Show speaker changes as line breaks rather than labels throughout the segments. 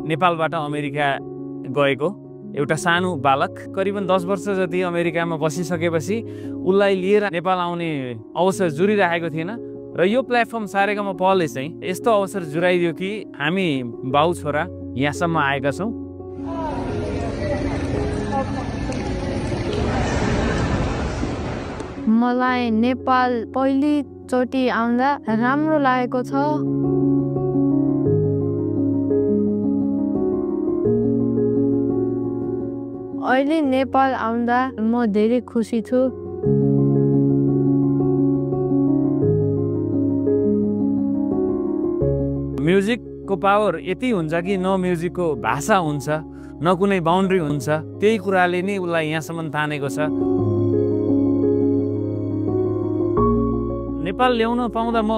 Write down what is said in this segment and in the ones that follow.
नेपालबाट अमेरिका गएको एउटा सानो बालक करिबन 10 वर्ष जति अमेरिकामा बसिसकेपछि उसलाई लिएर नेपाल आउने अवसर जुरिरहेको थिएन र यो प्लेटफर्म सारेगामा पहलले चाहिँ यस्तो अवसर जुराइदियो कि हामी बाउ छोरा यहाँसम्म आएका छौँ।
मलाई नेपाल पहिलोचोटि आउँदा राम्रो लागेको छ। अहिले नेपाल आउँदा म धेरै खुसी छु।
म्युजिकको पावर यति हुन्छ कि न म्युजिकको भाषा हुन्छ न कुनै बाउन्ड्री हुन्छ, त्यही कुराले नै उसलाई यहाँसम्म तानेको छ। नेपाल ल्याउन पाउँदा म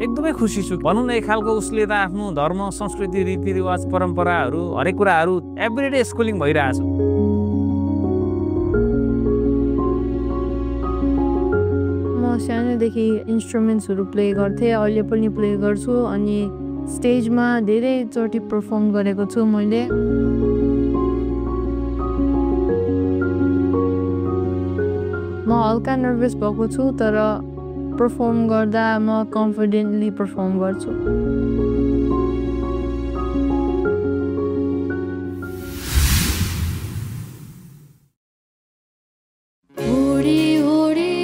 एकदमै खुसी छु। भनौँ न एक खालको उसले त आफ्नो धर्म संस्कृति रीतिरिवाज परम्पराहरू हरेक कुराहरू एभ्रिडे स्कुलिङ भइरहेछ।
म सानोदेखि इन्स्ट्रुमेन्ट्सहरू प्ले गर्थेँ, अहिले पनि प्ले गर्छु अनि स्टेजमा धेरैचोटि पर्फर्म गरेको छु मैले। म हल्का नर्भस भएको छु तर पर्फर्म गर्दा म कन्फिडेन्टली पर्फर्म गर्छु।
उडी उडी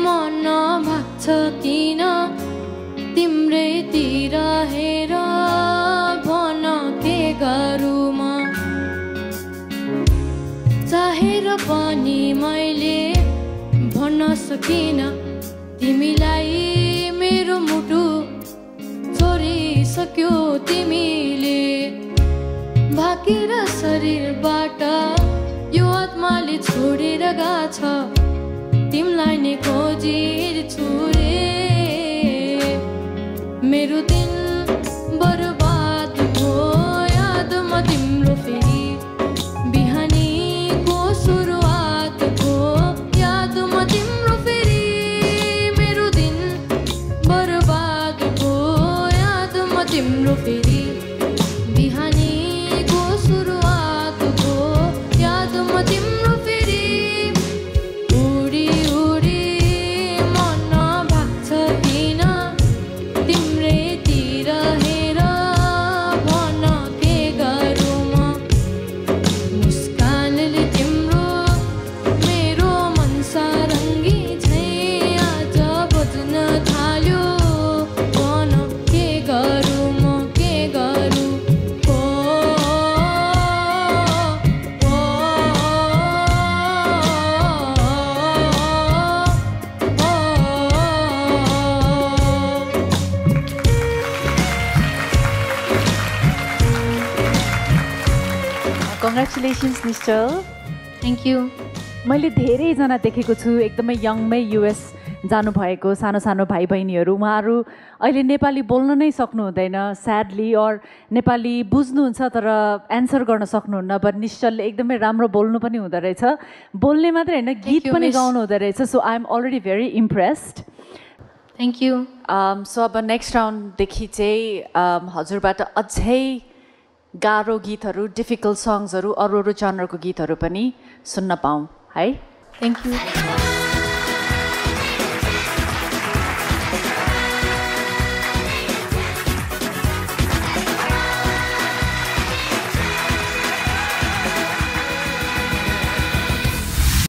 मन भाग्छ किन तिम्रैतिर हेर भन के गरौँ म चाहेर पनि मैले भन्न सकिन तिमीलाई मेरो मुटु छोडिसक्यो तिमीले भागेर शरीरबाट यो आत्माले छोडेर गछ तिमीलाई नै खोजिरछु रे मेरो दिन बर्बाद भयो यादमा तिम्रो फेरि बिहानीको सुरुवात भयो यादमा तिम्रो फेरि मेरो दिन बर्बाद भयो यादमा तिम्रो फेरि बिहानीको सुरुवात भयो यादमा तिम्रो फेरि उडी उडी मन भाग्छ किन तिम्रैतिर हेर भन के गरौँ म मुस्कानले तिम्रो मेरो मन सारङ्गी झैँ आज बज्न थाल्यो भन के गरौँ म के गरौँ
कङ्ग्रेचुलेसन्स निश्चल।
Thank you.
मैले धेरैजना देखेको छु एकदमै यङमै युएस जानुभएको सानो सानो भाइ बहिनीहरू, उहाँहरू अहिले नेपाली बोल्न नै सक्नु हुँदैन स्याडली, और नेपाली बुझ्नुहुन्छ तर एन्सर गर्न सक्नुहुन्न। बट निश्चलले एकदमै राम्रो बोल्नु पनि हुँदो रहेछ, बोल्ने मात्रै होइन गीत पनि गाउनु हुँदो रहेछ। So I am already very impressed.
Thank you.
So अब नेक्स्ट राउन्डदेखि चाहिँ हजुरबाट अझै गाह्रो गीतहरू, डिफिकल्ट सङ्ग्सहरू, अरू अरू जनरको गीतहरू पनि सुन्न पाऊँ है।
Thank you.